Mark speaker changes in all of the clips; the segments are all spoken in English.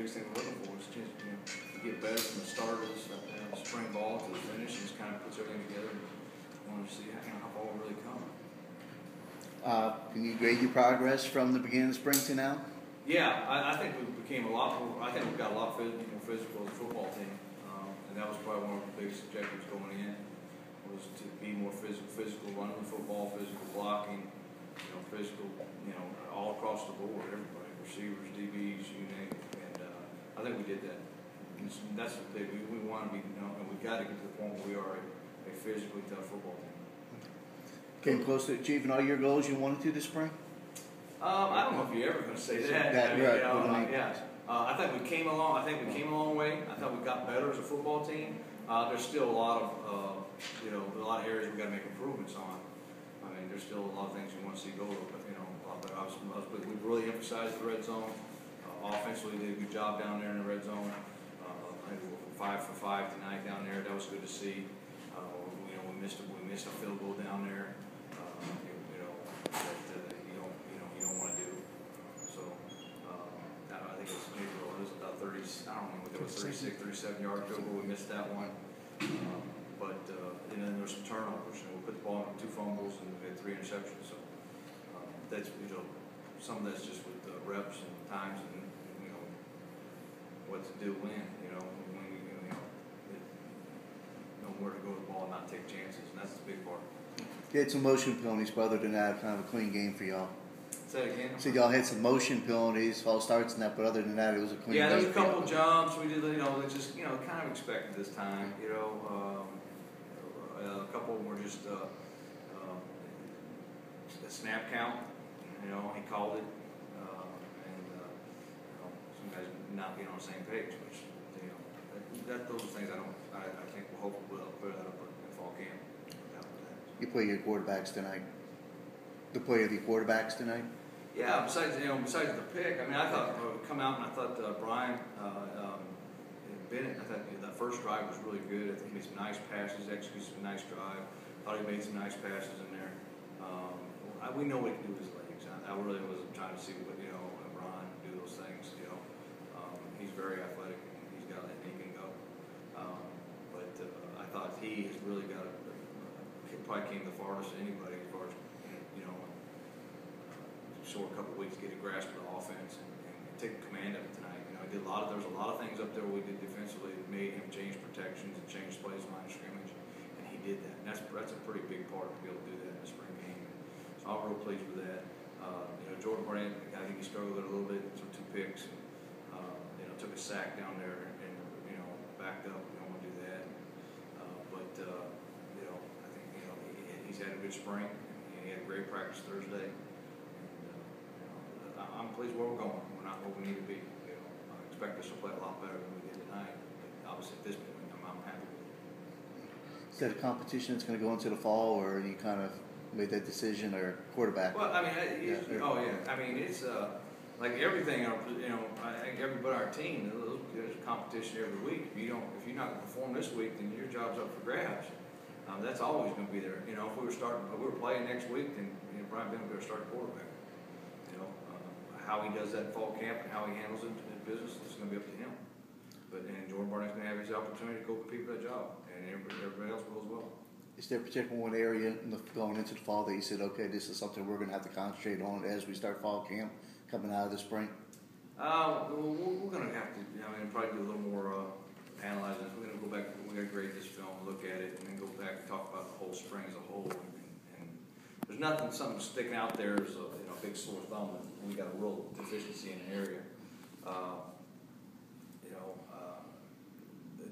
Speaker 1: biggest thing we're looking for is to get better from the start of the spring ball to the finish, and just kind of puts everything together. And want to see how far we really come.
Speaker 2: Can you grade your progress from the beginning of spring to now?
Speaker 1: Yeah, I think we became a lot more. I think we've got a lot more physical as a football team, and that was probably one of the biggest objectives going in, was to be more physical running the football, physical blocking, physical, all across the board, everybody, receivers, DBs, you name it. And I think we did that. And that's the thing. We want to be, and we've got to get to the point where we are a physically tough football team.
Speaker 2: Came close to achieving all your goals you wanted to this spring?
Speaker 1: I don't know if you're ever going to say that. I think we came along. I think we came a long way. I thought we got better as a football team. There's still a lot of, a lot of areas we got to make improvements on. I mean, there's still a lot of things you want to see go, but we really emphasized the red zone. Offensively, did a good job down there in the red zone. I think we were 5 for 5 tonight down there. That was good to see. We missed a field goal down there. That you don't want to do. So I think it was about 30. I don't know what that was, 36, 37 yard field goal. We missed that one. And then there were some turnovers. We put the ball in 2 fumbles and we had 3 interceptions. So that's some of that's just with reps and times and what to do when know where to go with the ball and not take chances, and that's the big part.
Speaker 2: You had some motion penalties, but other than that, kind of a clean game for y'all.
Speaker 1: Say that again?
Speaker 2: So y'all had some motion penalties, false starts and that, but other than that, it was a clean game.
Speaker 1: Yeah, there was a couple jumps. We did, just kind of expected this time. A couple of them were just a snap count. He called it, and some guys not being on the same page, which those are things I think we'll hopefully clear that up in fall camp.
Speaker 2: You play your quarterbacks tonight. The play of your quarterbacks tonight.
Speaker 1: Yeah. Besides the pick, I mean, I thought come out and I thought Brian Bennett. I thought that first drive was really good. I think he made some nice passes, executed some nice drive. Thought he made some nice passes in there. We know what he can do with his legs. I really wasn't trying to see what Brian do those things. He's very athletic. He's got that he can go. I thought he has really got it. Probably came the farthest of anybody as far as short couple of weeks to get a grasp of the offense and take command of it tonight. There was a lot of things up there we did defensively that made him change protections and change plays line of scrimmage, and he did that. And that's a pretty big part to be able to do that in the spring game. So I'm real pleased with that. Jordan Brand, I think he struggled with it a little bit, took 2 picks, and took a sack down there and backed up. We don't want to do that. I think he's had a good spring. He had a great practice Thursday. And I'm pleased where we're going. We're not where we need to be. I expect us to play a lot better than we did tonight. But obviously at this point, I'm happy with it.
Speaker 2: Is that a competition that's going to go into the fall, or you kind of made that decision, or quarterback?
Speaker 1: Well, I mean, I mean, it's like everything. I think everybody on our team, there's competition every week. If you're not going to perform this week, then your job's up for grabs. That's always going to be there. If we were playing next week, then Brian Bennett would start quarterback. How he does that in fall camp and how he handles it in business is going to be up to him. And Jordan Barnett's going to have his opportunity to go compete for that job, and everybody else will as well. Is
Speaker 2: there a particular one area going into the fall that you said, okay, this is something we're going to have to concentrate on as we start fall camp coming out of the spring?
Speaker 1: We're going to have to, probably do a little more analyzing. We're going to go back. We're going to grade this film, look at it, and then go back and talk about the whole spring as a whole. And there's something sticking out there as a big sore thumb, and we got a real deficiency in an area.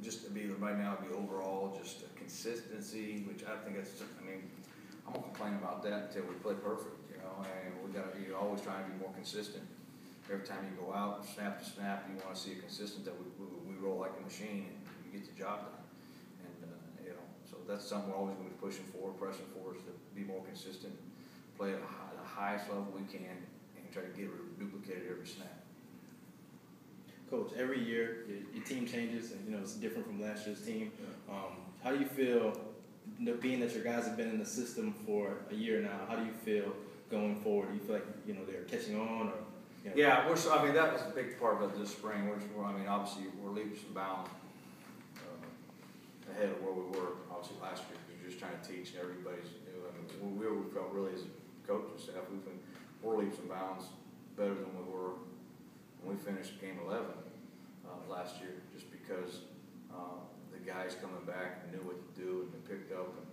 Speaker 1: Just to be right now, it'd be overall just a consistency, which I think that's. I'm gonna complain about that until we play perfect. And you're always trying to be more consistent. Every time you go out, snap to snap, you want to see a consistent that we roll like a machine and you get the job done. And so that's something we're always going to be pushing for, pressing for, is to be more consistent, play at the highest level we can, and try to get it duplicated every snap.
Speaker 3: Coach, every year your team changes, and it's different from last year's team. Yeah. How do you feel, being that your guys have been in the system for a year now? How do you feel going forward? Do you feel like they're catching on, or
Speaker 1: Yeah, I mean, that was a big part of this spring. Obviously, we're leaps and bounds ahead of where we were, obviously, last year, because we're just trying to teach everybody's, we felt really as coaching staff, we're leaps and bounds better than we were when we finished game 11 last year, just because the guys coming back knew what to do and they picked up, and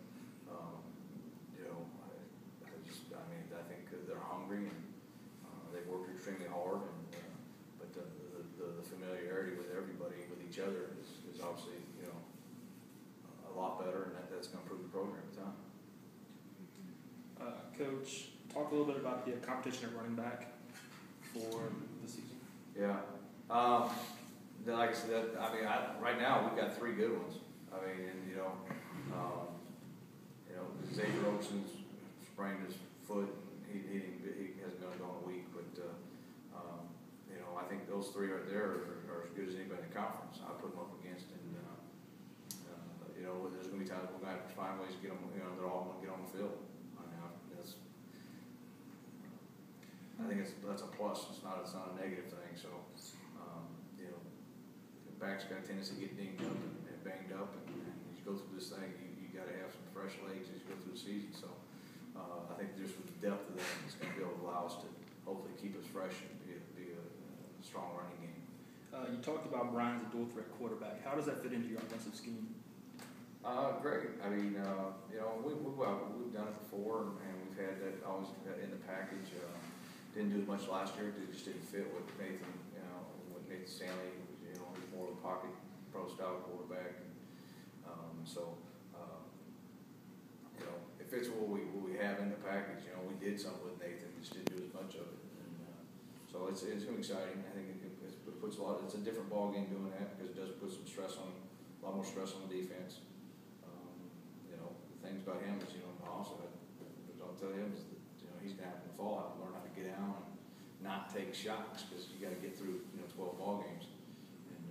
Speaker 1: I think they're hungry and they worked extremely hard, but the familiarity with everybody, with each other, is obviously a lot better, and that's going to improve the program at the time.
Speaker 4: Coach, talk a little bit about the competition at running back for the season.
Speaker 1: Yeah. Like I said, right now we've got 3 good ones. Xavier Olsen's sprained his foot. He hasn't been gone a week, but I think those 3 right there are as good as anybody in the conference. I put them up against, and there's going to be times we're going to have to find ways to get them. They're all going to get on the field. I think that's a plus. It's not a negative thing. So, the back's got a tendency to get dinged up and banged up, and as you go through this thing, you got to have some fresh legs as you go through the season. So, I think just with the depth of that, it's going to be able to allow us to hopefully keep us fresh and be a strong running game.
Speaker 4: You talked about Brian's a dual threat quarterback. How does that fit into your offensive scheme?
Speaker 1: Great. We've done it before, and we've had that always in the package. Didn't do as much last year. It just didn't fit with Nathan. With Nathan Stanley, he's more of a pocket pro style quarterback. It fits what we have in the package. We did something with Nathan, just didn't do as much of it. And so it's going to be exciting. I think it puts a lot. It's a different ball game doing that, because it does put some stress on, a lot more stress on the defense. The things about him is, also, I'll tell him is that he's going to have to fall out and learn how to get down and not take shots, because you got to get through 12 ball games, and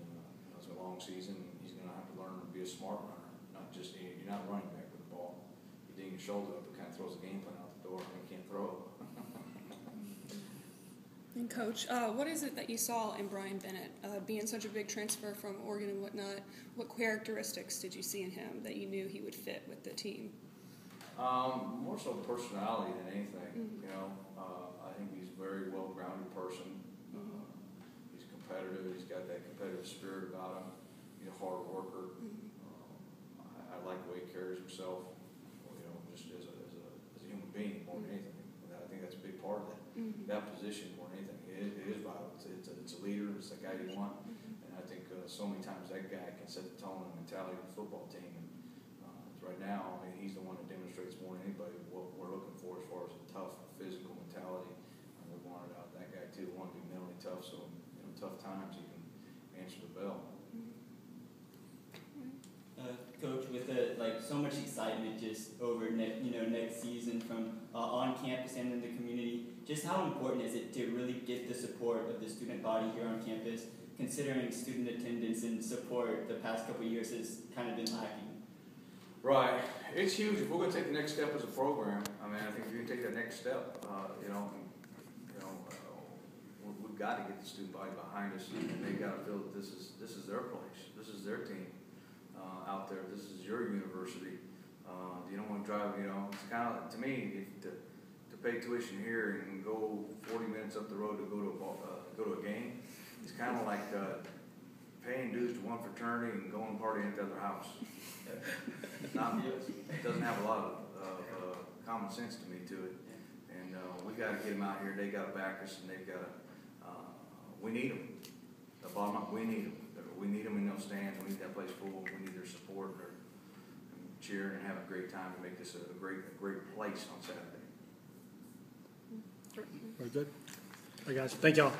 Speaker 1: it's a long season. And he's going to have to learn to be a smart runner, not just you're not running back with the ball. You ding your shoulder up, it kind of throws the game plan out the door, and you can't throw it.
Speaker 5: And Coach, what is it that you saw in Brian Bennett, being such a big transfer from Oregon and whatnot? What characteristics did you see in him that you knew he would fit with the team?
Speaker 1: More so personality than anything.
Speaker 5: Mm-hmm.
Speaker 1: I think he's a very well-grounded person. He's competitive. He's got that competitive spirit about him. He's a hard worker. I like the way he carries himself. Just as a human being more than anything. And I think that's a big part of that.
Speaker 5: Mm-hmm.
Speaker 1: That position more than anything. It is vital. It's a leader. It's the guy you want. And I think so many times that guy can set the tone and mentality of the football team. And right now, he's the one that demonstrates more than anybody what we're looking for as far as a tough physical mentality. And we wanted out that guy too. We want to be mentally tough, so tough times he can answer the bell.
Speaker 6: Coach, with so much excitement just over next season from on campus and in the community, just how important is it to really get the support of the student body here on campus, considering student attendance and support the past couple of years has kind of been lacking?
Speaker 1: Right. It's huge. If we're going to take the next step as a program, I think if you're going to take that next step, we've got to get the student body behind us, and they've got to feel that this is their place, this is their team out there, this is your university. You don't want to drive. It's kind of, to me, to pay tuition here and go 40 minutes up the road to go to a game. It's kind of like paying dues to one fraternity and going partying at the other house. It doesn't have a lot of common sense to me to it, and we got to get them out here. They got to back us, and they've got to. We need them. The bottom line, we need them. We need them in those stands. We need that place full. We need their support, and cheering, and have a great time to make this a great place on Saturday.
Speaker 7: Very good. All right, guys. Thank y'all.